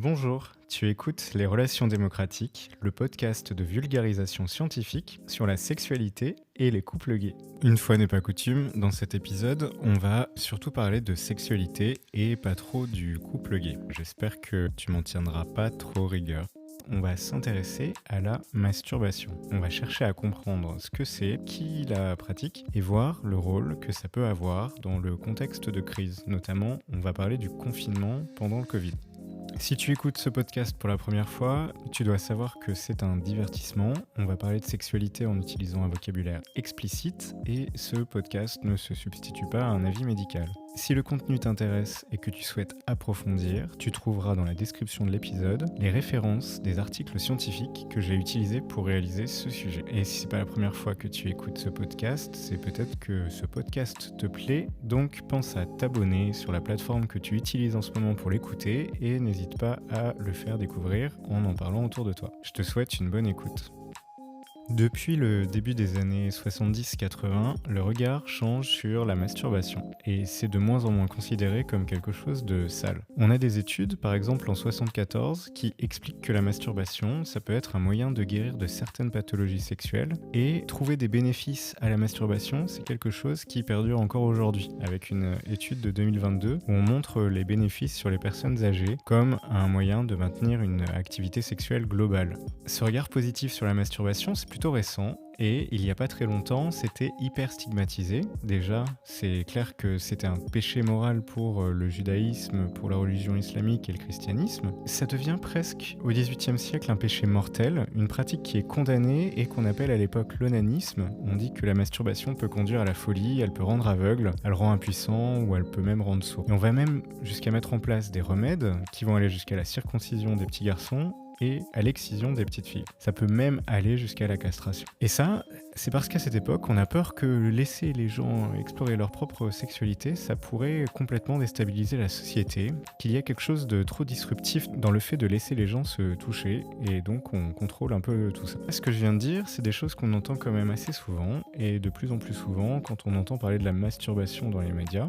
Bonjour, tu écoutes Les Relations démocratiques, le podcast de vulgarisation scientifique sur la sexualité et les couples gays. Une fois n'est pas coutume, dans cet épisode, on va surtout parler de sexualité et pas trop du couple gay. J'espère que tu m'en tiendras pas trop rigueur. On va s'intéresser à la masturbation. On va chercher à comprendre ce que c'est, qui la pratique et voir le rôle que ça peut avoir dans le contexte de crise. Notamment, on va parler du confinement pendant le Covid. Si tu écoutes ce podcast pour la première fois, tu dois savoir que c'est un divertissement. On va parler de sexualité en utilisant un vocabulaire explicite et ce podcast ne se substitue pas à un avis médical. Si le contenu t'intéresse et que tu souhaites approfondir, tu trouveras dans la description de l'épisode les références des articles scientifiques que j'ai utilisés pour réaliser ce sujet. Et si c'est pas la première fois que tu écoutes ce podcast, c'est peut-être que ce podcast te plaît, donc pense à t'abonner sur la plateforme que tu utilises en ce moment pour l'écouter et n'hésite pas à le faire découvrir en parlant autour de toi. Je te souhaite une bonne écoute. Depuis le début des années 70-80, le regard change sur la masturbation et c'est de moins en moins considéré comme quelque chose de sale. On a des études, par exemple en 74, qui expliquent que la masturbation, ça peut être un moyen de guérir de certaines pathologies sexuelles et trouver des bénéfices à la masturbation, c'est quelque chose qui perdure encore aujourd'hui, avec une étude de 2022 où on montre les bénéfices sur les personnes âgées comme un moyen de maintenir une activité sexuelle globale. Ce regard positif sur la masturbation, c'est plutôt récent et il n'y a pas très longtemps, c'était hyper stigmatisé. Déjà, c'est clair que c'était un péché moral pour le judaïsme, pour la religion islamique et le christianisme. Ça devient presque au XVIIIe siècle un péché mortel, une pratique qui est condamnée et qu'on appelle à l'époque l'onanisme. On dit que la masturbation peut conduire à la folie, elle peut rendre aveugle, elle rend impuissant ou elle peut même rendre sourd. Et on va même jusqu'à mettre en place des remèdes qui vont aller jusqu'à la circoncision des petits garçons et à l'excision des petites filles. Ça peut même aller jusqu'à la castration. Et ça, c'est parce qu'à cette époque, on a peur que laisser les gens explorer leur propre sexualité, ça pourrait complètement déstabiliser la société, qu'il y a quelque chose de trop disruptif dans le fait de laisser les gens se toucher, et donc on contrôle un peu tout ça. Ce que je viens de dire, c'est des choses qu'on entend quand même assez souvent, et de plus en plus souvent quand on entend parler de la masturbation dans les médias.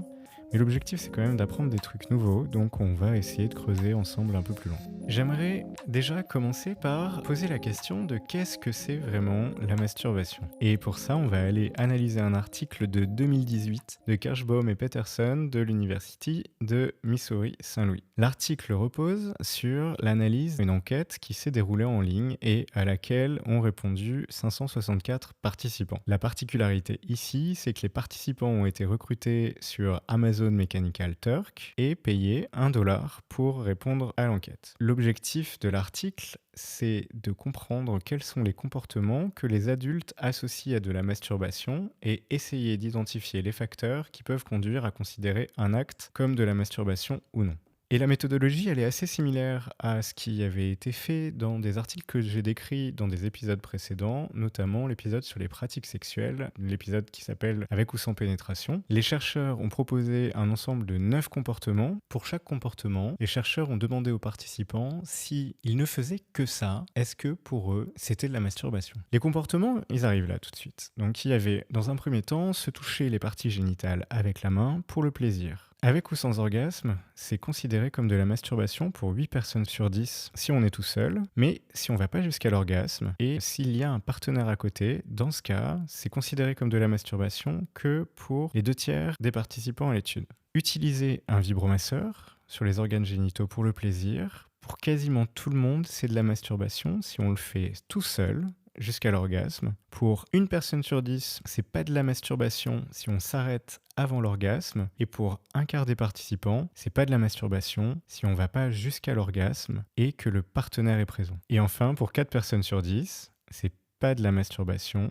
Mais l'objectif, c'est quand même d'apprendre des trucs nouveaux, donc on va essayer de creuser ensemble un peu plus loin. J'aimerais déjà commencer par poser la question de qu'est-ce que c'est vraiment la masturbation. Et pour ça, on va aller analyser un article de 2018 de Kirschbaum et Peterson de l'University de Missouri Saint-Louis. L'article repose sur l'analyse d'une enquête qui s'est déroulée en ligne et à laquelle ont répondu 564 participants. La particularité ici, c'est que les participants ont été recrutés sur Amazon Mechanical Turk et payés $1 pour répondre à l'enquête. L'objectif de l'article, c'est de comprendre quels sont les comportements que les adultes associent à de la masturbation et essayer d'identifier les facteurs qui peuvent conduire à considérer un acte comme de la masturbation ou non. Et la méthodologie, elle est assez similaire à ce qui avait été fait dans des articles que j'ai décrits dans des épisodes précédents, notamment l'épisode sur les pratiques sexuelles, l'épisode qui s'appelle « Avec ou sans pénétration ». Les chercheurs ont proposé un ensemble de 9 comportements. Pour chaque comportement, les chercheurs ont demandé aux participants s'ils ne faisaient que ça, est-ce que pour eux, c'était de la masturbation. Les comportements, ils arrivent là tout de suite. Donc il y avait, dans un premier temps, se toucher les parties génitales avec la main pour le plaisir. Avec ou sans orgasme, c'est considéré comme de la masturbation pour 8 personnes sur 10 si on est tout seul, mais si on va pas jusqu'à l'orgasme et s'il y a un partenaire à côté, dans ce cas, c'est considéré comme de la masturbation que pour les 2/3 des participants à l'étude. Utiliser un vibromasseur sur les organes génitaux pour le plaisir, pour quasiment tout le monde, c'est de la masturbation si on le fait tout seul, jusqu'à l'orgasme. Pour 1 personne sur 10, c'est pas de la masturbation si on s'arrête avant l'orgasme. Et pour 1/4 des participants, c'est pas de la masturbation si on va pas jusqu'à l'orgasme et que le partenaire est présent. Et enfin, pour 4 personnes sur 10, c'est pas de la masturbation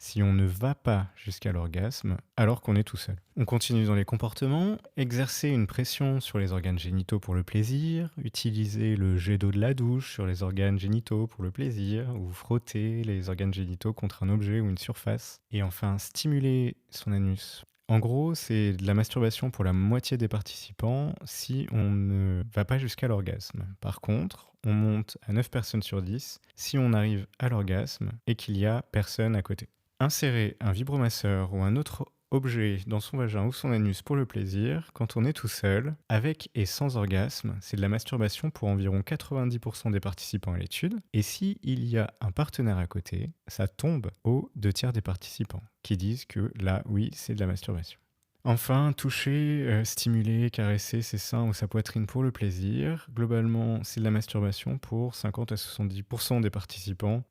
si on ne va pas jusqu'à l'orgasme alors qu'on est tout seul. On continue dans les comportements, exercer une pression sur les organes génitaux pour le plaisir, utiliser le jet d'eau de la douche sur les organes génitaux pour le plaisir, ou frotter les organes génitaux contre un objet ou une surface, et enfin stimuler son anus. En gros, c'est de la masturbation pour la moitié des participants si on ne va pas jusqu'à l'orgasme. Par contre, on monte à 9 personnes sur 10 si on arrive à l'orgasme et qu'il y a personne à côté. Insérer un vibromasseur ou un autre objet dans son vagin ou son anus pour le plaisir, quand on est tout seul, avec et sans orgasme, c'est de la masturbation pour environ 90% des participants à l'étude. Et si il y a un partenaire à côté, ça tombe aux 2 tiers des participants qui disent que là, oui, c'est de la masturbation. Enfin, toucher, stimuler, caresser ses seins ou sa poitrine pour le plaisir. Globalement, c'est de la masturbation pour 50 à 70% des participants.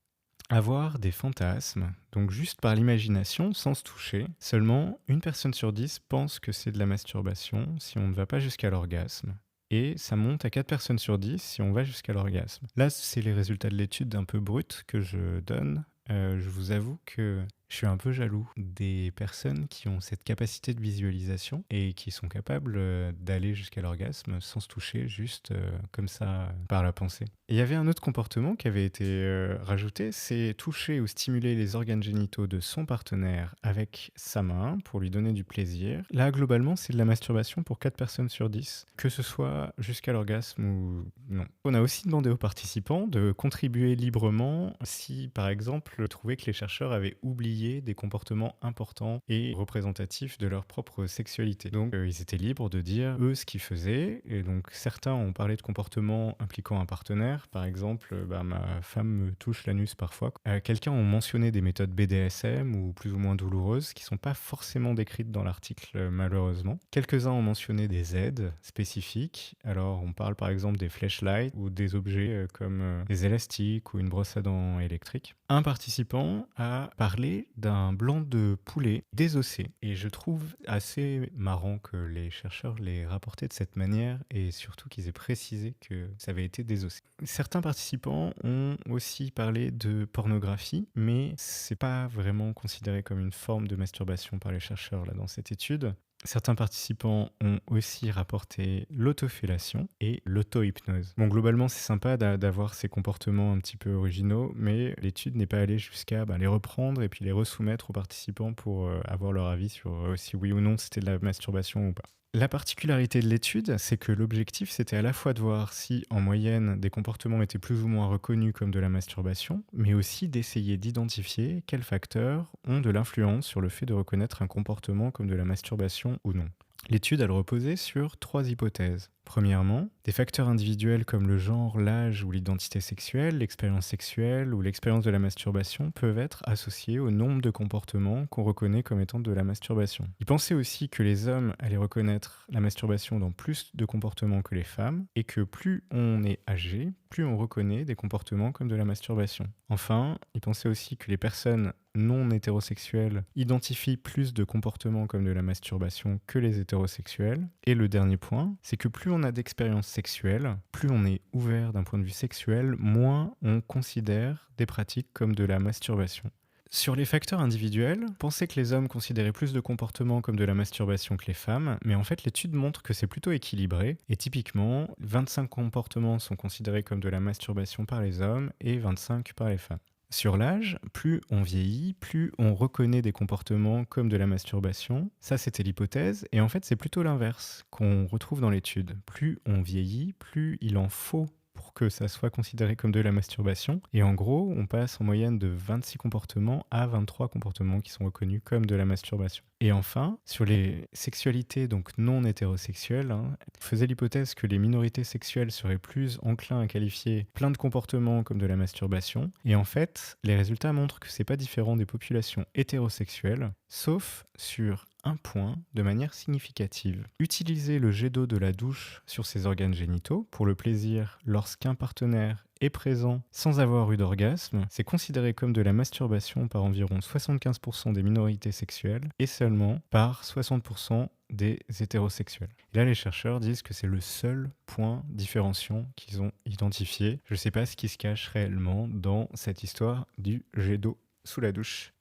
Avoir des fantasmes, donc juste par l'imagination, sans se toucher. Seulement, 1 personne sur 10 pense que c'est de la masturbation si on ne va pas jusqu'à l'orgasme. Et ça monte à 4 personnes sur 10 si on va jusqu'à l'orgasme. Là, c'est les résultats de l'étude un peu brut que je donne. Je vous avoue que je suis un peu jaloux des personnes qui ont cette capacité de visualisation et qui sont capables d'aller jusqu'à l'orgasme sans se toucher, juste comme ça, par la pensée. Et il y avait un autre comportement qui avait été rajouté, c'est toucher ou stimuler les organes génitaux de son partenaire avec sa main pour lui donner du plaisir. Là, globalement, c'est de la masturbation pour 4 personnes sur 10, que ce soit jusqu'à l'orgasme ou non. On a aussi demandé aux participants de contribuer librement si, par exemple, trouvaient que les chercheurs avaient oublié des comportements importants et représentatifs de leur propre sexualité. Donc, ils étaient libres de dire, eux, ce qu'ils faisaient. Et donc, certains ont parlé de comportements impliquant un partenaire. Par exemple, ma femme me touche l'anus parfois. Quelqu'un ont mentionné des méthodes BDSM ou plus ou moins douloureuses qui ne sont pas forcément décrites dans l'article, malheureusement. Quelques-uns ont mentionné des aides spécifiques. Alors, on parle par exemple des flashlights ou des objets comme des élastiques ou une brosse à dents électrique. Un participant a parlé d'un blanc de poulet désossé. Et je trouve assez marrant que les chercheurs l'aient rapporté de cette manière et surtout qu'ils aient précisé que ça avait été désossé. Certains participants ont aussi parlé de pornographie, mais c'est pas vraiment considéré comme une forme de masturbation par les chercheurs là dans cette étude. Certains participants ont aussi rapporté l'autofellation et l'auto-hypnose. Bon, globalement, c'est sympa d'avoir ces comportements un petit peu originaux, mais l'étude n'est pas allée jusqu'à les reprendre et puis les resoumettre aux participants pour avoir leur avis sur si oui ou non c'était de la masturbation ou pas. La particularité de l'étude, c'est que l'objectif, c'était à la fois de voir si, en moyenne, des comportements étaient plus ou moins reconnus comme de la masturbation, mais aussi d'essayer d'identifier quels facteurs ont de l'influence sur le fait de reconnaître un comportement comme de la masturbation ou non. L'étude, elle reposait sur 3 hypothèses. Premièrement, des facteurs individuels comme le genre, l'âge ou l'identité sexuelle, l'expérience sexuelle ou l'expérience de la masturbation peuvent être associés au nombre de comportements qu'on reconnaît comme étant de la masturbation. Il pensait aussi que les hommes allaient reconnaître la masturbation dans plus de comportements que les femmes et que plus on est âgé, plus on reconnaît des comportements comme de la masturbation. Enfin, il pensait aussi que les personnes non hétérosexuels identifient plus de comportements comme de la masturbation que les hétérosexuels. Et le dernier point, c'est que plus on a d'expériences sexuelles, plus on est ouvert d'un point de vue sexuel, moins on considère des pratiques comme de la masturbation. Sur les facteurs individuels, pensez que les hommes considéraient plus de comportements comme de la masturbation que les femmes, mais en fait l'étude montre que c'est plutôt équilibré, et typiquement, 25 comportements sont considérés comme de la masturbation par les hommes et 25 par les femmes. Sur l'âge, plus on vieillit, plus on reconnaît des comportements comme de la masturbation. Ça, c'était l'hypothèse. Et en fait, c'est plutôt l'inverse qu'on retrouve dans l'étude. Plus on vieillit, plus il en faut pour que ça soit considéré comme de la masturbation. Et en gros, on passe en moyenne de 26 comportements à 23 comportements qui sont reconnus comme de la masturbation. Et enfin, sur les sexualités donc non hétérosexuelles, on faisait l'hypothèse que les minorités sexuelles seraient plus enclins à qualifier plein de comportements comme de la masturbation. Et en fait, les résultats montrent que c'est pas différent des populations hétérosexuelles, sauf sur un point de manière significative. Utiliser le jet d'eau de la douche sur ses organes génitaux pour le plaisir lorsqu'un partenaire est présent sans avoir eu d'orgasme, c'est considéré comme de la masturbation par environ 75% des minorités sexuelles et seulement par 60% des hétérosexuels. Et là, les chercheurs disent que c'est le seul point différenciant qu'ils ont identifié. Je ne sais pas ce qui se cache réellement dans cette histoire du jet d'eau sous la douche.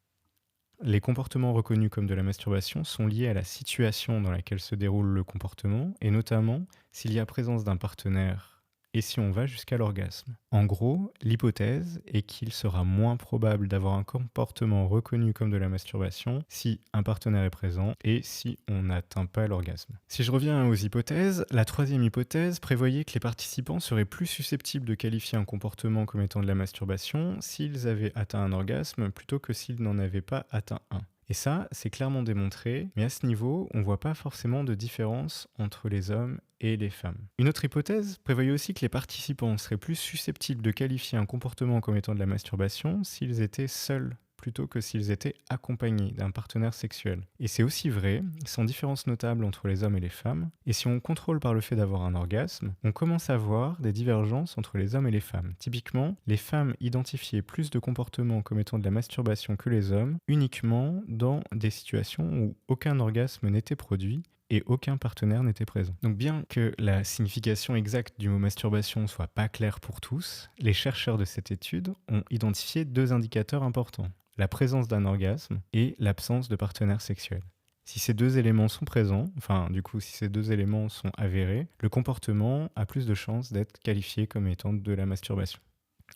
Les comportements reconnus comme de la masturbation sont liés à la situation dans laquelle se déroule le comportement, et notamment s'il y a présence d'un partenaire et si on va jusqu'à l'orgasme. En gros, l'hypothèse est qu'il sera moins probable d'avoir un comportement reconnu comme de la masturbation si un partenaire est présent et si on n'atteint pas l'orgasme. Si je reviens aux hypothèses, la 3e hypothèse prévoyait que les participants seraient plus susceptibles de qualifier un comportement comme étant de la masturbation s'ils avaient atteint un orgasme plutôt que s'ils n'en avaient pas atteint un. Et ça, c'est clairement démontré, mais à ce niveau, on voit pas forcément de différence entre les hommes et les femmes. Une autre hypothèse prévoyait aussi que les participants seraient plus susceptibles de qualifier un comportement comme étant de la masturbation s'ils étaient seuls plutôt que s'ils étaient accompagnés d'un partenaire sexuel. Et c'est aussi vrai, sans différence notable entre les hommes et les femmes, et si on contrôle par le fait d'avoir un orgasme, on commence à voir des divergences entre les hommes et les femmes. Typiquement, les femmes identifiaient plus de comportements comme étant de la masturbation que les hommes, uniquement dans des situations où aucun orgasme n'était produit et aucun partenaire n'était présent. Donc bien que la signification exacte du mot masturbation soit pas claire pour tous, les chercheurs de cette étude ont identifié 2 indicateurs importants: la présence d'un orgasme et l'absence de partenaire sexuel. Si ces 2 éléments sont présents, si ces 2 éléments sont avérés, le comportement a plus de chances d'être qualifié comme étant de la masturbation.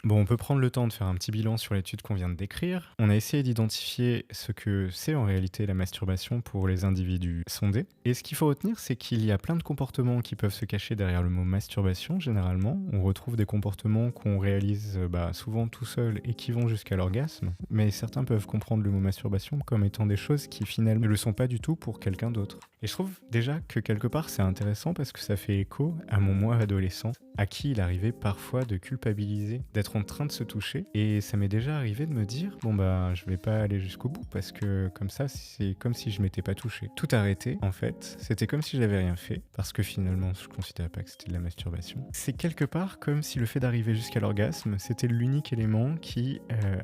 Bon, on peut prendre le temps de faire un petit bilan sur l'étude qu'on vient de décrire. On a essayé d'identifier ce que c'est en réalité la masturbation pour les individus sondés. Et ce qu'il faut retenir, c'est qu'il y a plein de comportements qui peuvent se cacher derrière le mot masturbation, généralement. On retrouve des comportements qu'on réalise souvent tout seul et qui vont jusqu'à l'orgasme. Mais certains peuvent comprendre le mot masturbation comme étant des choses qui finalement ne le sont pas du tout pour quelqu'un d'autre. Et je trouve déjà que quelque part c'est intéressant parce que ça fait écho à mon moi adolescent, à qui il arrivait parfois de culpabiliser, d'être en train de se toucher. Et ça m'est déjà arrivé de me dire, je vais pas aller jusqu'au bout parce que comme ça, c'est comme si je m'étais pas touché. Tout arrêter, en fait, c'était comme si j'avais rien fait parce que finalement, je considérais pas que c'était de la masturbation. C'est quelque part comme si le fait d'arriver jusqu'à l'orgasme, c'était l'unique élément qui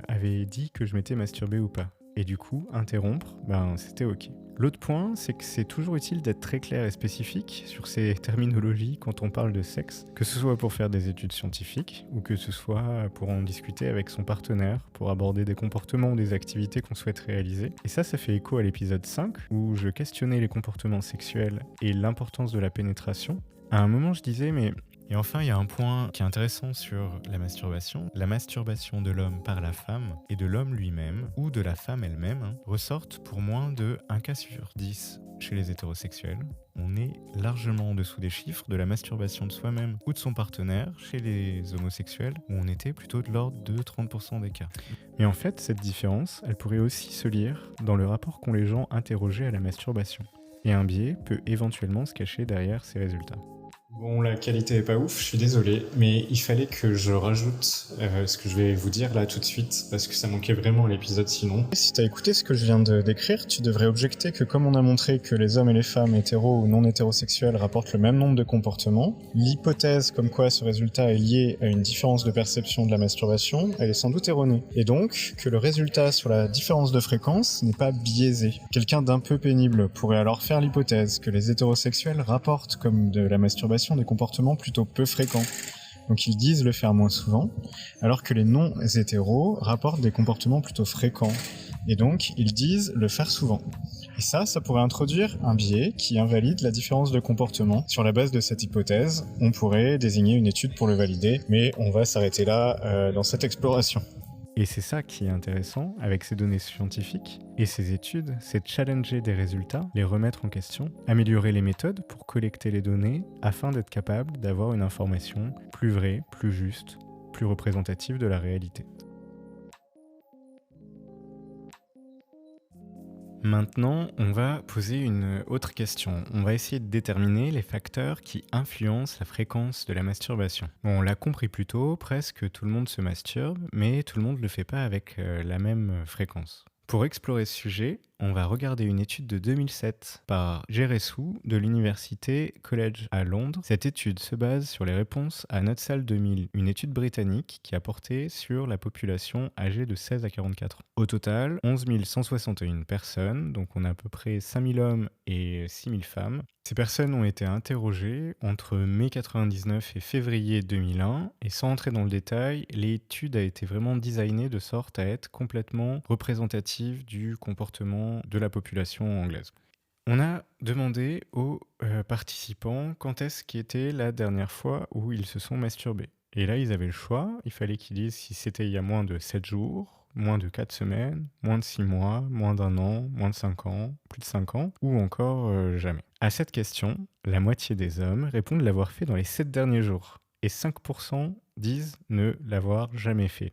avait dit que je m'étais masturbé ou pas. Et du coup, interrompre, c'était ok. L'autre point, c'est que c'est toujours utile d'être très clair et spécifique sur ces terminologies quand on parle de sexe, que ce soit pour faire des études scientifiques ou que ce soit pour en discuter avec son partenaire, pour aborder des comportements ou des activités qu'on souhaite réaliser. Et ça fait écho à l'épisode 5 où je questionnais les comportements sexuels et l'importance de la pénétration. À un moment, je disais, Et enfin, il y a un point qui est intéressant sur la masturbation de l'homme par la femme et de l'homme lui-même, ou de la femme elle-même, ressortent pour moins de 1 cas sur 10 chez les hétérosexuels. On est largement en dessous des chiffres de la masturbation de soi-même ou de son partenaire chez les homosexuels, où on était plutôt de l'ordre de 30% des cas. Mais en fait, cette différence, elle pourrait aussi se lire dans le rapport qu'ont les gens interrogés à la masturbation. Et un biais peut éventuellement se cacher derrière ces résultats. Bon, la qualité est pas ouf, je suis désolé, mais il fallait que je rajoute ce que je vais vous dire là tout de suite, parce que ça manquait vraiment à l'épisode sinon. Si t'as écouté ce que je viens de décrire, tu devrais objecter que comme on a montré que les hommes et les femmes hétéros ou non hétérosexuels rapportent le même nombre de comportements, l'hypothèse comme quoi ce résultat est lié à une différence de perception de la masturbation, elle est sans doute erronée. Et donc, que le résultat sur la différence de fréquence n'est pas biaisé. Quelqu'un d'un peu pénible pourrait alors faire l'hypothèse que les hétérosexuels rapportent comme de la masturbation des comportements plutôt peu fréquents. Donc ils disent le faire moins souvent, alors que les non-hétéros rapportent des comportements plutôt fréquents. Et donc ils disent le faire souvent. Et ça pourrait introduire un biais qui invalide la différence de comportement. Sur la base de cette hypothèse, on pourrait désigner une étude pour le valider, mais on va s'arrêter là dans cette exploration. Et c'est ça qui est intéressant avec ces données scientifiques et ces études, c'est de challenger des résultats, les remettre en question, améliorer les méthodes pour collecter les données afin d'être capable d'avoir une information plus vraie, plus juste, plus représentative de la réalité. Maintenant, on va poser une autre question. On va essayer de déterminer les facteurs qui influencent la fréquence de la masturbation. Bon, on l'a compris plus tôt, presque tout le monde se masturbe, mais tout le monde ne le fait pas avec la même fréquence. Pour explorer ce sujet, on va regarder une étude de 2007 par Geressou de l'Université College à Londres. Cette étude se base sur les réponses à Notre Salle 2000, une étude britannique qui a porté sur la population âgée de 16 à 44 ans. Au total, 11 161 personnes, donc on a à peu près 5000 hommes et 6000 femmes. Ces personnes ont été interrogées entre mai 99 et février 2001, et sans entrer dans le détail, l'étude a été vraiment designée de sorte à être complètement représentative du comportement de la population anglaise. On a demandé aux participants quand est-ce qu'était la dernière fois où ils se sont masturbés. Et là, ils avaient le choix, il fallait qu'ils disent si c'était il y a moins de 7 jours, moins de 4 semaines, moins de 6 mois, moins d'1 an, moins de 5 ans, plus de 5 ans, ou encore jamais. À cette question, la moitié des hommes répondent l'avoir fait dans les 7 derniers jours, et 5% disent ne l'avoir jamais fait.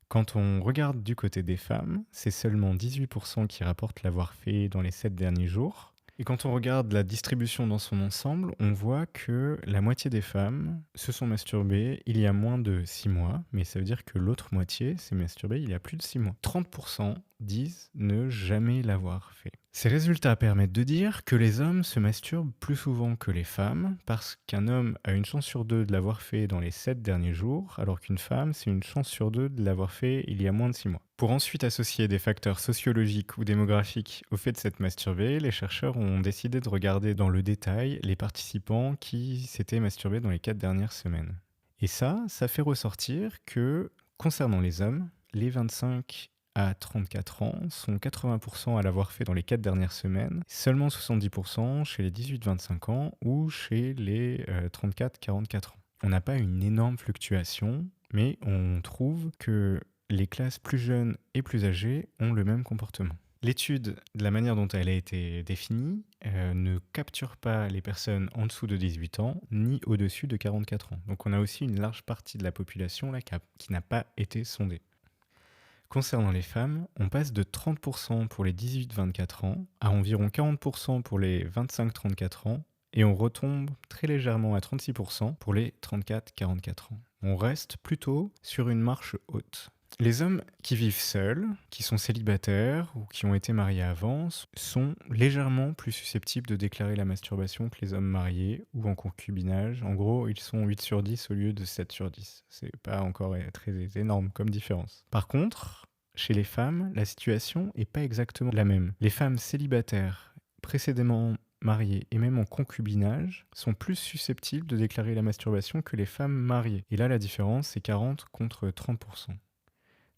Quand on regarde du côté des femmes, c'est seulement 18% qui rapportent l'avoir fait dans les 7 derniers jours. Et quand on regarde la distribution dans son ensemble, on voit que la moitié des femmes se sont masturbées il y a moins de 6 mois, mais ça veut dire que l'autre moitié s'est masturbée il y a plus de 6 mois. 30% disent ne jamais l'avoir fait. Ces résultats permettent de dire que les hommes se masturbent plus souvent que les femmes, parce qu'un homme a une chance sur deux de l'avoir fait dans les 7 derniers jours, alors qu'une femme, c'est une chance sur deux de l'avoir fait il y a moins de 6 mois. Pour ensuite associer des facteurs sociologiques ou démographiques au fait de s'être masturbé, les chercheurs ont décidé de regarder dans le détail les participants qui s'étaient masturbés dans les 4 dernières semaines. Et ça fait ressortir que, concernant les hommes, les 25 à 34 ans sont 80% à l'avoir fait dans les 4 dernières semaines, seulement 70% chez les 18-25 ans ou chez les 34-44 ans. On n'a pas une énorme fluctuation, mais on trouve que les classes plus jeunes et plus âgées ont le même comportement. L'étude, de la manière dont elle a été définie, ne capture pas les personnes en dessous de 18 ans ni au-dessus de 44 ans. Donc on a aussi une large partie de la population là, qui n'a pas été sondée. Concernant les femmes, on passe de 30% pour les 18-24 ans à environ 40% pour les 25-34 ans et on retombe très légèrement à 36% pour les 34-44 ans. On reste plutôt sur une marche haute. Les hommes qui vivent seuls, qui sont célibataires ou qui ont été mariés avant, sont légèrement plus susceptibles de déclarer la masturbation que les hommes mariés ou en concubinage. En gros, ils sont 8 sur 10 au lieu de 7 sur 10. C'est pas encore très énorme comme différence. Par contre, chez les femmes, la situation n'est pas exactement la même. Les femmes célibataires précédemment mariées et même en concubinage sont plus susceptibles de déclarer la masturbation que les femmes mariées. Et là, la différence, c'est 40 contre 30%.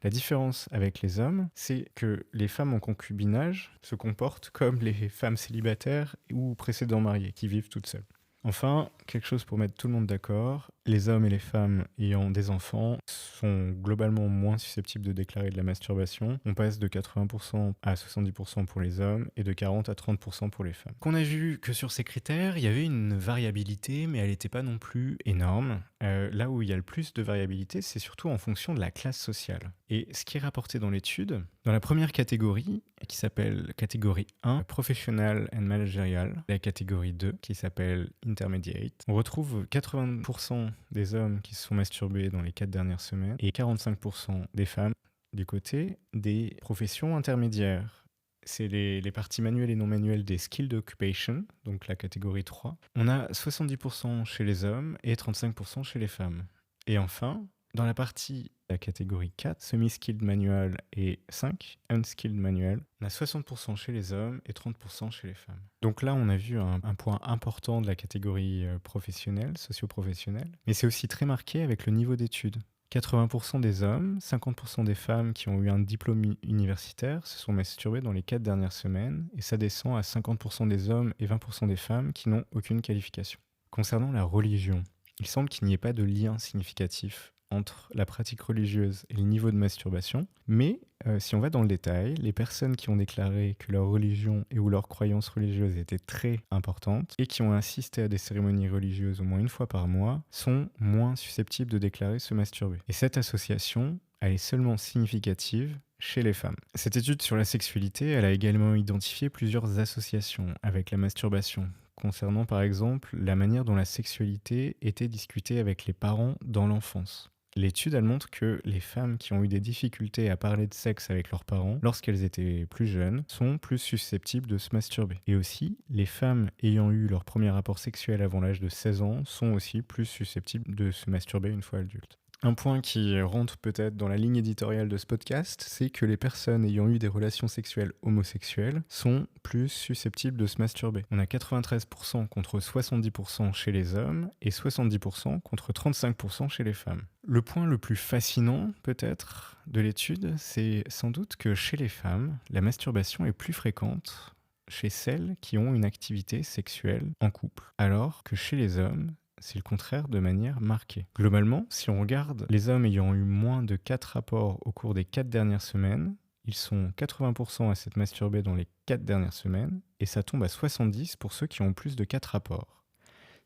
La différence avec les hommes, c'est que les femmes en concubinage se comportent comme les femmes célibataires ou précédents mariées qui vivent toutes seules. Enfin, quelque chose pour mettre tout le monde d'accord, les hommes et les femmes ayant des enfants sont globalement moins susceptibles de déclarer de la masturbation. On passe de 80% à 70% pour les hommes et de 40 à 30% pour les femmes. On a vu que sur ces critères, il y avait une variabilité, mais elle n'était pas non plus énorme. Là où il y a le plus de variabilité, c'est surtout en fonction de la classe sociale. Et ce qui est rapporté dans l'étude, dans la première catégorie, qui s'appelle catégorie 1, Professional and Managerial, la catégorie 2, qui s'appelle Intermediate, on retrouve 80% des hommes qui se sont masturbés dans les 4 dernières semaines et 45% des femmes du côté des professions intermédiaires. C'est les parties manuelles et non manuelles des skilled occupation, donc la catégorie 3. On a 70% chez les hommes et 35% chez les femmes. Et enfin, dans la partie la catégorie 4, semi-skilled manual et 5, unskilled manual, on a 60% chez les hommes et 30% chez les femmes. Donc là, on a vu un point important de la catégorie professionnelle, socio-professionnelle, mais c'est aussi très marqué avec le niveau d'études. 80% des hommes, 50% des femmes qui ont eu un diplôme universitaire se sont masturbés dans les 4 dernières semaines, et ça descend à 50% des hommes et 20% des femmes qui n'ont aucune qualification. Concernant la religion, il semble qu'il n'y ait pas de lien significatif entre la pratique religieuse et le niveau de masturbation, mais si on va dans le détail, les personnes qui ont déclaré que leur religion et ou leur croyance religieuse était très importante et qui ont assisté à des cérémonies religieuses au moins une fois par mois sont moins susceptibles de déclarer se masturber. Et cette association, elle est seulement significative chez les femmes. Cette étude sur la sexualité, elle a également identifié plusieurs associations avec la masturbation, concernant par exemple la manière dont la sexualité était discutée avec les parents dans l'enfance. L'étude, elle montre que les femmes qui ont eu des difficultés à parler de sexe avec leurs parents lorsqu'elles étaient plus jeunes sont plus susceptibles de se masturber. Et aussi, les femmes ayant eu leur premier rapport sexuel avant l'âge de 16 ans sont aussi plus susceptibles de se masturber une fois adultes. Un point qui rentre peut-être dans la ligne éditoriale de ce podcast, c'est que les personnes ayant eu des relations sexuelles homosexuelles sont plus susceptibles de se masturber. On a 93% contre 70% chez les hommes et 70% contre 35% chez les femmes. Le point le plus fascinant, peut-être, de l'étude, c'est sans doute que chez les femmes, la masturbation est plus fréquente chez celles qui ont une activité sexuelle en couple, alors que chez les hommes, c'est le contraire de manière marquée. Globalement, si on regarde les hommes ayant eu moins de 4 rapports au cours des 4 dernières semaines, ils sont 80% à s'être masturbés dans les 4 dernières semaines, et ça tombe à 70 pour ceux qui ont plus de 4 rapports.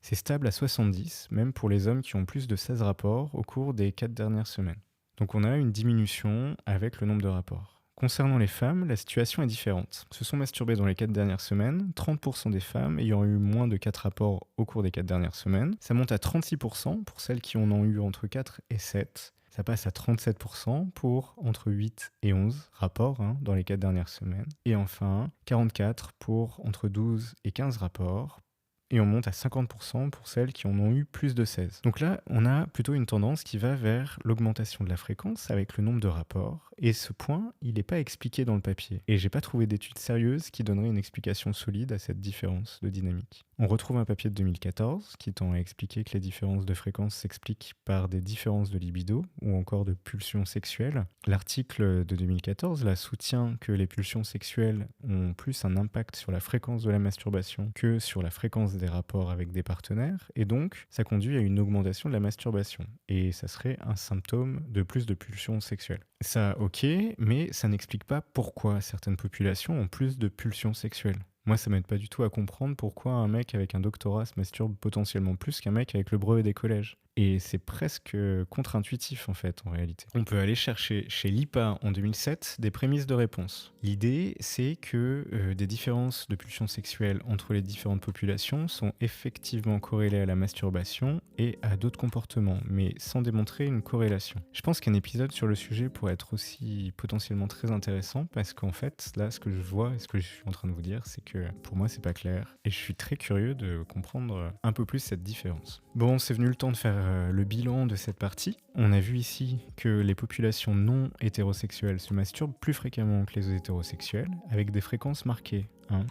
C'est stable à 70, même pour les hommes qui ont plus de 16 rapports au cours des 4 dernières semaines. Donc on a une diminution avec le nombre de rapports. Concernant les femmes, la situation est différente. Se sont masturbées dans les 4 dernières semaines, 30% des femmes ayant eu moins de 4 rapports au cours des 4 dernières semaines. Ça monte à 36% pour celles qui en ont eu entre 4 et 7. Ça passe à 37% pour entre 8 et 11 rapports dans les 4 dernières semaines. Et enfin, 44% pour entre 12 et 15 rapports. Et on monte à 50% pour celles qui en ont eu plus de 16. Donc là, on a plutôt une tendance qui va vers l'augmentation de la fréquence avec le nombre de rapports. Et ce point, il n'est pas expliqué dans le papier. Et j'ai pas trouvé d'études sérieuses qui donneraient une explication solide à cette différence de dynamique. On retrouve un papier de 2014 qui tend à expliquer que les différences de fréquence s'expliquent par des différences de libido ou encore de pulsions sexuelles. L'article de 2014 là, soutient que les pulsions sexuelles ont plus un impact sur la fréquence de la masturbation que sur la fréquence des rapports avec des partenaires, et donc ça conduit à une augmentation de la masturbation, et ça serait un symptôme de plus de pulsions sexuelles. Ça, ok, mais ça n'explique pas pourquoi certaines populations ont plus de pulsions sexuelles. Moi, ça m'aide pas du tout à comprendre pourquoi un mec avec un doctorat se masturbe potentiellement plus qu'un mec avec le brevet des collèges. Et c'est presque contre-intuitif en fait, en réalité. On peut aller chercher chez l'IPA en 2007 des prémices de réponse. L'idée, c'est que des différences de pulsions sexuelles entre les différentes populations sont effectivement corrélées à la masturbation et à d'autres comportements, mais sans démontrer une corrélation. Je pense qu'un épisode sur le sujet pourrait être aussi potentiellement très intéressant, parce qu'en fait, là, ce que je vois et ce que je suis en train de vous dire, c'est que pour moi, c'est pas clair. Et je suis très curieux de comprendre un peu plus cette différence. Bon, c'est venu le temps de faire le bilan de cette partie. On a vu ici que les populations non hétérosexuelles se masturbent plus fréquemment que les hétérosexuels, avec des fréquences marquées,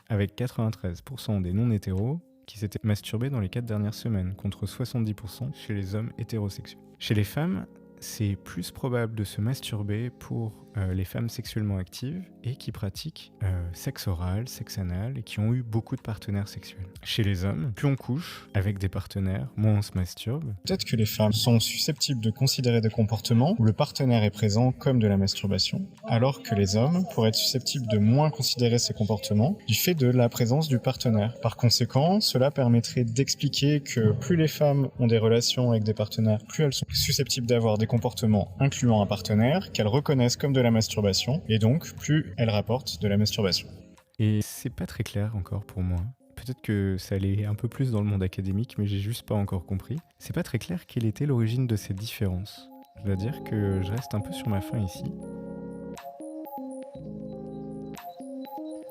avec 93% des non-hétéros qui s'étaient masturbés dans les 4 dernières semaines, contre 70% chez les hommes hétérosexuels. Chez les femmes, c'est plus probable de se masturber pour les femmes sexuellement actives et qui pratiquent sexe oral, sexe anal et qui ont eu beaucoup de partenaires sexuels. Chez les hommes, plus on couche avec des partenaires, moins on se masturbe. Peut-être que les femmes sont susceptibles de considérer des comportements où le partenaire est présent comme de la masturbation, alors que les hommes pourraient être susceptibles de moins considérer ces comportements du fait de la présence du partenaire. Par conséquent, cela permettrait d'expliquer que plus les femmes ont des relations avec des partenaires, plus elles sont susceptibles d'avoir des comportements incluant un partenaire qu'elles reconnaissent comme de la masturbation, et donc plus elles rapportent de la masturbation. Et c'est pas très clair encore pour moi. Peut-être que ça allait un peu plus dans le monde académique, mais j'ai juste pas encore compris. C'est pas très clair quelle était l'origine de ces différences. Je dois dire que je reste un peu sur ma faim ici.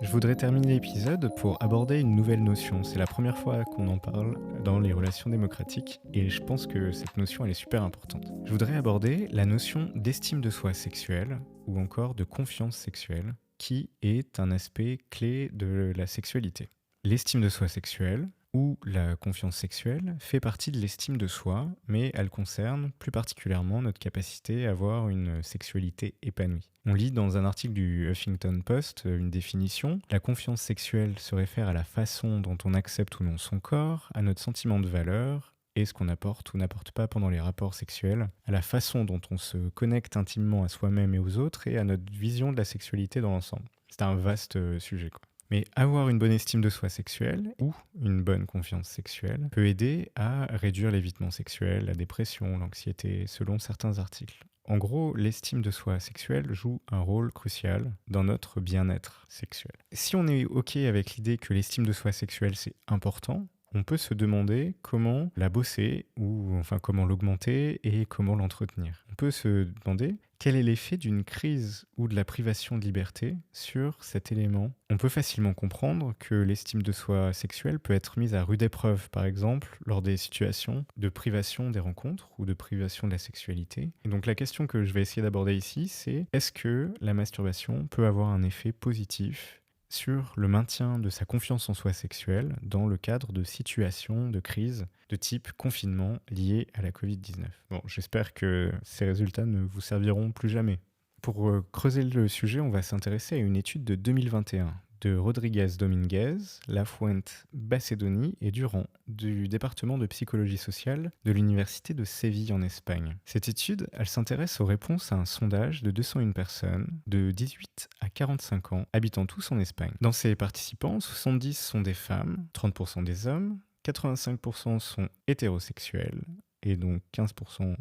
Je voudrais terminer l'épisode pour aborder une nouvelle notion. C'est la première fois qu'on en parle dans les relations démocratiques et je pense que cette notion elle est super importante. Je voudrais aborder la notion d'estime de soi sexuelle ou encore de confiance sexuelle qui est un aspect clé de la sexualité. L'estime de soi sexuelle ou la confiance sexuelle fait partie de l'estime de soi, mais elle concerne plus particulièrement notre capacité à avoir une sexualité épanouie. On lit dans un article du Huffington Post une définition. La confiance sexuelle se réfère à la façon dont on accepte ou non son corps, à notre sentiment de valeur et ce qu'on apporte ou n'apporte pas pendant les rapports sexuels, à la façon dont on se connecte intimement à soi-même et aux autres et à notre vision de la sexualité dans l'ensemble. C'est un vaste sujet, quoi. Mais avoir une bonne estime de soi sexuelle ou une bonne confiance sexuelle peut aider à réduire l'évitement sexuel, la dépression, l'anxiété, selon certains articles. En gros, l'estime de soi sexuelle joue un rôle crucial dans notre bien-être sexuel. Si on est OK avec l'idée que l'estime de soi sexuelle c'est important, on peut se demander comment la bosser ou enfin comment l'augmenter et comment l'entretenir. On peut se demander quel est l'effet d'une crise ou de la privation de liberté sur cet élément. On peut facilement comprendre que l'estime de soi sexuelle peut être mise à rude épreuve, par exemple, lors des situations de privation des rencontres ou de privation de la sexualité. Et donc la question que je vais essayer d'aborder ici, c'est est-ce que la masturbation peut avoir un effet positif sur le maintien de sa confiance en soi sexuelle dans le cadre de situations de crise de type confinement liées à la Covid-19. Bon, j'espère que ces résultats ne vous serviront plus jamais. Pour creuser le sujet, on va s'intéresser à une étude de 2021 de Rodriguez Dominguez, Lafuente Bacedoni et Durand du département de psychologie sociale de l'université de Séville en Espagne. Cette étude, elle s'intéresse aux réponses à un sondage de 201 personnes de 18 à 45 ans habitant tous en Espagne. Dans ces participants, 70 sont des femmes, 30% des hommes, 85% sont hétérosexuels et donc 15%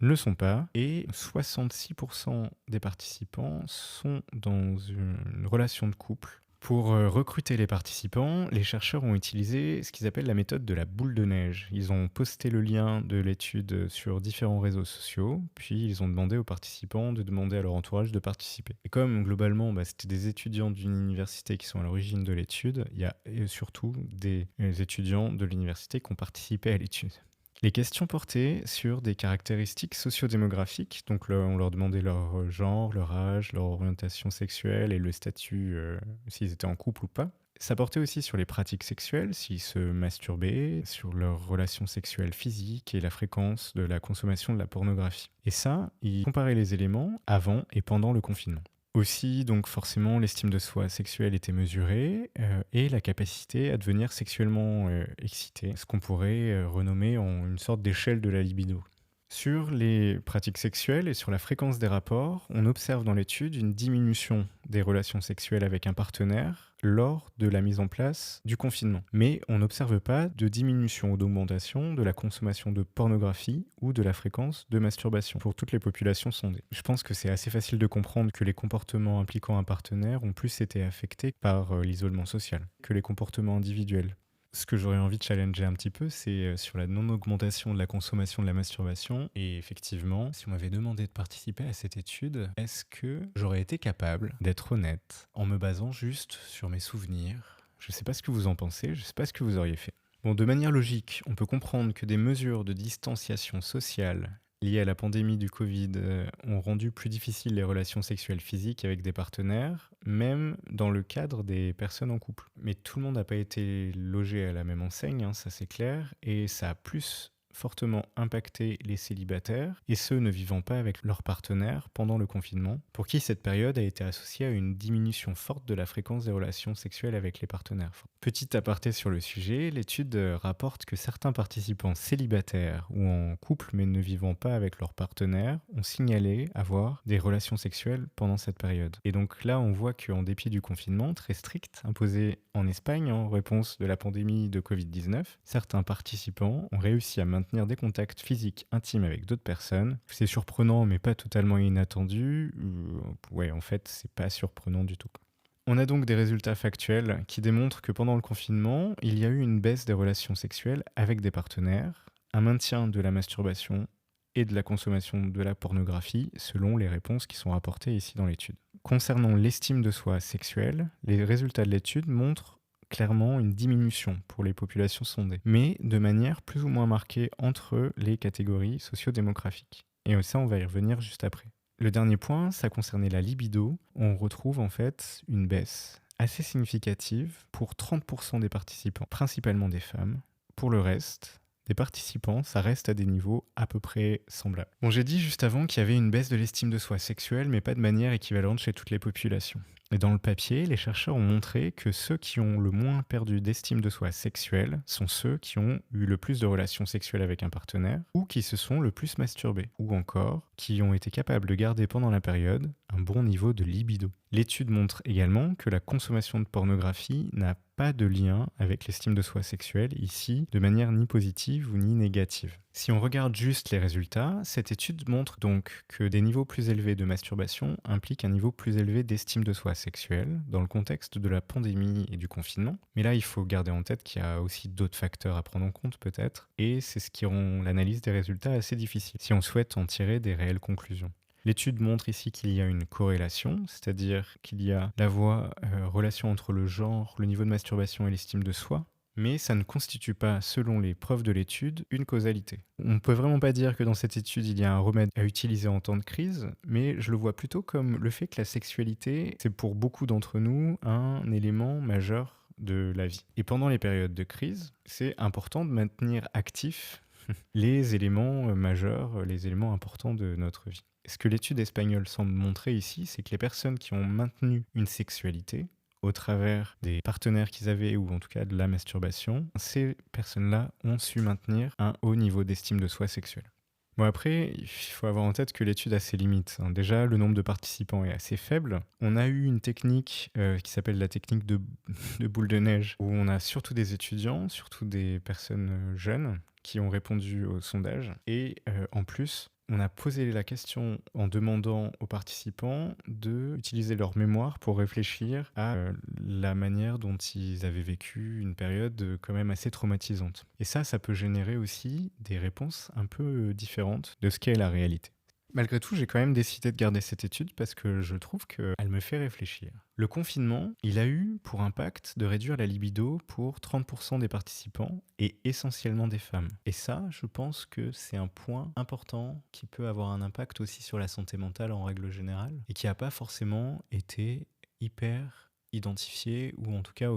ne le sont pas et 66% des participants sont dans une relation de couple. Pour recruter les participants, les chercheurs ont utilisé ce qu'ils appellent la méthode de la boule de neige. Ils ont posté le lien de l'étude sur différents réseaux sociaux, puis ils ont demandé aux participants de demander à leur entourage de participer. Et comme globalement, c'était des étudiants d'une université qui sont à l'origine de l'étude, il y a surtout des étudiants de l'université qui ont participé à l'étude. Les questions portaient sur des caractéristiques sociodémographiques, donc on leur demandait leur genre, leur âge, leur orientation sexuelle et le statut, s'ils étaient en couple ou pas. Ça portait aussi sur les pratiques sexuelles, s'ils se masturbaient, sur leurs relations sexuelles physiques et la fréquence de la consommation de la pornographie. Et ça, ils comparaient les éléments avant et pendant le confinement. Aussi, donc forcément, l'estime de soi sexuelle était mesurée et la capacité à devenir sexuellement excité, ce qu'on pourrait renommer en une sorte d'échelle de la libido. Sur les pratiques sexuelles et sur la fréquence des rapports, on observe dans l'étude une diminution des relations sexuelles avec un partenaire lors de la mise en place du confinement. Mais on n'observe pas de diminution ou d'augmentation de la consommation de pornographie ou de la fréquence de masturbation pour toutes les populations sondées. Je pense que c'est assez facile de comprendre que les comportements impliquant un partenaire ont plus été affectés par l'isolement social que les comportements individuels. Ce que j'aurais envie de challenger un petit peu, c'est sur la non-augmentation de la consommation de la masturbation. Et effectivement, si on m'avait demandé de participer à cette étude, est-ce que j'aurais été capable d'être honnête en me basant juste sur mes souvenirs ? Je ne sais pas ce que vous en pensez, je ne sais pas ce que vous auriez fait. Bon, de manière logique, on peut comprendre que des mesures de distanciation sociale liées à la pandémie du Covid ont rendu plus difficiles les relations sexuelles physiques avec des partenaires, même dans le cadre des personnes en couple. Mais tout le monde n'a pas été logé à la même enseigne, ça c'est clair, et ça a plus fortement impacté les célibataires et ceux ne vivant pas avec leur partenaire pendant le confinement, pour qui cette période a été associée à une diminution forte de la fréquence des relations sexuelles avec les partenaires. Petit aparté sur le sujet, l'étude rapporte que certains participants célibataires ou en couple mais ne vivant pas avec leur partenaire ont signalé avoir des relations sexuelles pendant cette période. Et donc là, on voit qu'en dépit du confinement très strict imposé en Espagne en réponse de la pandémie de Covid-19, certains participants ont réussi à maintenir des contacts physiques intimes avec d'autres personnes. C'est surprenant mais pas totalement inattendu. Ouais, en fait, c'est pas surprenant du tout. On a donc des résultats factuels qui démontrent que pendant le confinement, il y a eu une baisse des relations sexuelles avec des partenaires, un maintien de la masturbation et de la consommation de la pornographie selon les réponses qui sont rapportées ici dans l'étude. Concernant l'estime de soi sexuelle, les résultats de l'étude montrent clairement une diminution pour les populations sondées, mais de manière plus ou moins marquée entre les catégories sociodémographiques. Et ça, on va y revenir juste après. Le dernier point, ça concernait la libido. On retrouve en fait une baisse assez significative pour 30% des participants, principalement des femmes. Pour le reste des participants, ça reste à des niveaux à peu près semblables. Bon, j'ai dit juste avant qu'il y avait une baisse de l'estime de soi sexuelle, mais pas de manière équivalente chez toutes les populations. Et dans le papier, les chercheurs ont montré que ceux qui ont le moins perdu d'estime de soi sexuelle sont ceux qui ont eu le plus de relations sexuelles avec un partenaire ou qui se sont le plus masturbés, ou encore qui ont été capables de garder pendant la période un bon niveau de libido. L'étude montre également que la consommation de pornographie n'a pas de lien avec l'estime de soi sexuelle ici, de manière ni positive ou ni négative. Si on regarde juste les résultats, cette étude montre donc que des niveaux plus élevés de masturbation impliquent un niveau plus élevé d'estime de soi sexuelle dans le contexte de la pandémie et du confinement. Mais là, il faut garder en tête qu'il y a aussi d'autres facteurs à prendre en compte peut-être, et c'est ce qui rend l'analyse des résultats assez difficile, si on souhaite en tirer des réelles conclusions. L'étude montre ici qu'il y a une corrélation, c'est-à-dire qu'il y a la relation entre le genre, le niveau de masturbation et l'estime de soi, mais ça ne constitue pas, selon les preuves de l'étude, une causalité. On ne peut vraiment pas dire que dans cette étude, il y a un remède à utiliser en temps de crise, mais je le vois plutôt comme le fait que la sexualité, c'est pour beaucoup d'entre nous un élément majeur de la vie. Et pendant les périodes de crise, c'est important de maintenir actifs les éléments majeurs, les éléments importants de notre vie. Ce que l'étude espagnole semble montrer ici, c'est que les personnes qui ont maintenu une sexualité au travers des partenaires qu'ils avaient ou en tout cas de la masturbation, ces personnes-là ont su maintenir un haut niveau d'estime de soi sexuelle. Bon après, il faut avoir en tête que l'étude a ses limites. Déjà, le nombre de participants est assez faible. On a eu une technique qui s'appelle la technique de boule de neige, où on a surtout des étudiants, surtout des personnes jeunes qui ont répondu au sondage. Et en plus, on a posé la question en demandant aux participants d'utiliser leur mémoire pour réfléchir à la manière dont ils avaient vécu une période quand même assez traumatisante. Et ça peut générer aussi des réponses un peu différentes de ce qu'est la réalité. Malgré tout, j'ai quand même décidé de garder cette étude parce que je trouve qu'elle me fait réfléchir. Le confinement, il a eu pour impact de réduire la libido pour 30% des participants et essentiellement des femmes. Et ça, je pense que c'est un point important qui peut avoir un impact aussi sur la santé mentale en règle générale et qui n'a pas forcément été hyper identifié ou en tout cas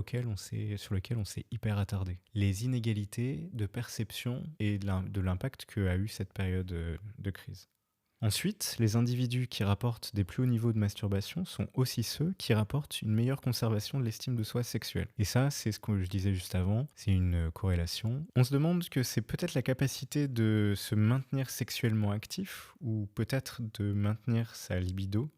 sur lequel on s'est hyper attardé. Les inégalités de perception et de l'impact qu'a eu cette période de crise. Ensuite, les individus qui rapportent des plus hauts niveaux de masturbation sont aussi ceux qui rapportent une meilleure conservation de l'estime de soi sexuelle. Et ça, c'est ce que je disais juste avant, c'est une corrélation. On se demande que c'est peut-être la capacité de se maintenir sexuellement actif, ou peut-être de maintenir sa libido,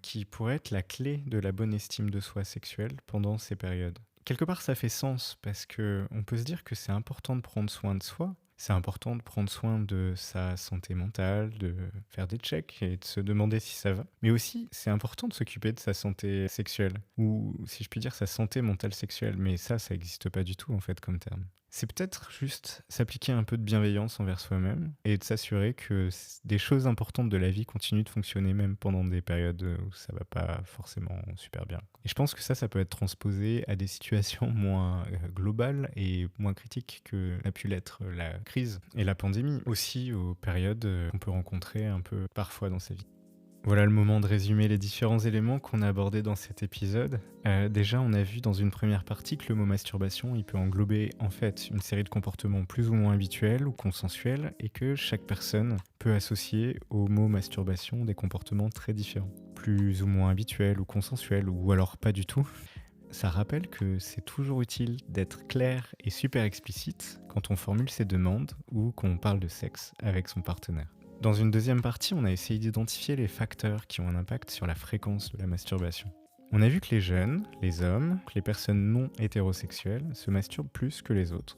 qui pourrait être la clé de la bonne estime de soi sexuelle pendant ces périodes. Quelque part, ça fait sens, parce qu'on peut se dire que c'est important de prendre soin de soi. C'est important de prendre soin de sa santé mentale, de faire des checks et de se demander si ça va. Mais aussi, c'est important de s'occuper de sa santé sexuelle, ou si je puis dire, sa santé mentale sexuelle. Mais ça n'existe pas du tout en fait comme terme. C'est peut-être juste s'appliquer un peu de bienveillance envers soi-même et de s'assurer que des choses importantes de la vie continuent de fonctionner même pendant des périodes où ça va pas forcément super bien. Et je pense que ça peut être transposé à des situations moins globales et moins critiques que l'a pu l'être la crise et la pandémie, aussi aux périodes qu'on peut rencontrer un peu parfois dans sa vie. Voilà le moment de résumer les différents éléments qu'on a abordés dans cet épisode. Déjà, on a vu dans une première partie que le mot masturbation, il peut englober en fait une série de comportements plus ou moins habituels ou consensuels et que chaque personne peut associer au mot masturbation des comportements très différents, plus ou moins habituels ou consensuels ou alors pas du tout. Ça rappelle que c'est toujours utile d'être clair et super explicite quand on formule ses demandes ou qu'on parle de sexe avec son partenaire. Dans une deuxième partie, on a essayé d'identifier les facteurs qui ont un impact sur la fréquence de la masturbation. On a vu que les jeunes, les hommes, que les personnes non hétérosexuelles se masturbent plus que les autres.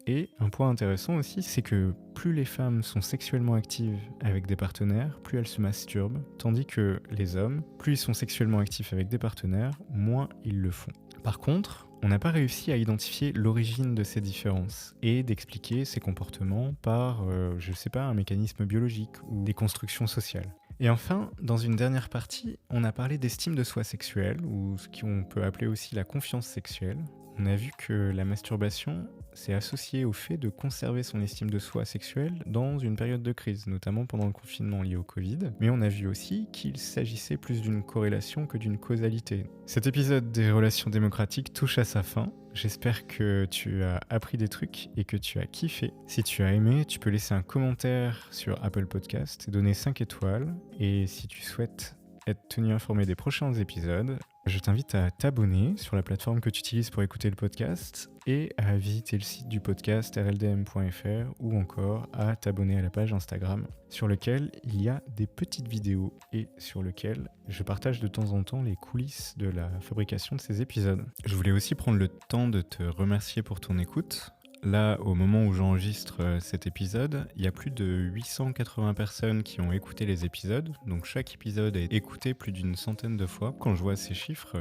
Et un point intéressant aussi, c'est que plus les femmes sont sexuellement actives avec des partenaires, plus elles se masturbent, tandis que les hommes, plus ils sont sexuellement actifs avec des partenaires, moins ils le font. Par contre, on n'a pas réussi à identifier l'origine de ces différences et d'expliquer ces comportements par, un mécanisme biologique ou des constructions sociales. Et enfin, dans une dernière partie, on a parlé d'estime de soi sexuelle, ou ce qu'on peut appeler aussi la confiance sexuelle. On a vu que la masturbation, c'est associé au fait de conserver son estime de soi sexuelle dans une période de crise, notamment pendant le confinement lié au Covid. Mais on a vu aussi qu'il s'agissait plus d'une corrélation que d'une causalité. Cet épisode des relations démocratiques touche à sa fin. J'espère que tu as appris des trucs et que tu as kiffé. Si tu as aimé, tu peux laisser un commentaire sur Apple Podcast, donner 5 étoiles. Et si tu souhaites être tenu informé des prochains épisodes, je t'invite à t'abonner sur la plateforme que tu utilises pour écouter le podcast et à visiter le site du podcast rldm.fr ou encore à t'abonner à la page Instagram sur lequel il y a des petites vidéos et sur lequel je partage de temps en temps les coulisses de la fabrication de ces épisodes. Je voulais aussi prendre le temps de te remercier pour ton écoute. Là, au moment où j'enregistre cet épisode, il y a plus de 880 personnes qui ont écouté les épisodes. Donc chaque épisode est écouté plus d'une centaine de fois. Quand je vois ces chiffres,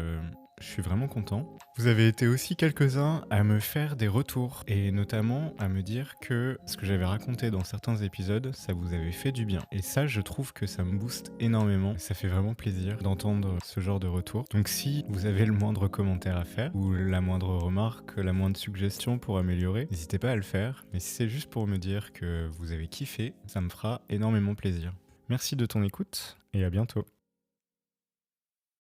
je suis vraiment content. Vous avez été aussi quelques-uns à me faire des retours et notamment à me dire que ce que j'avais raconté dans certains épisodes, ça vous avait fait du bien. Et ça, je trouve que ça me booste énormément. Ça fait vraiment plaisir d'entendre ce genre de retour. Donc si vous avez le moindre commentaire à faire ou la moindre remarque, la moindre suggestion pour améliorer, n'hésitez pas à le faire. Mais si c'est juste pour me dire que vous avez kiffé, ça me fera énormément plaisir. Merci de ton écoute et à bientôt.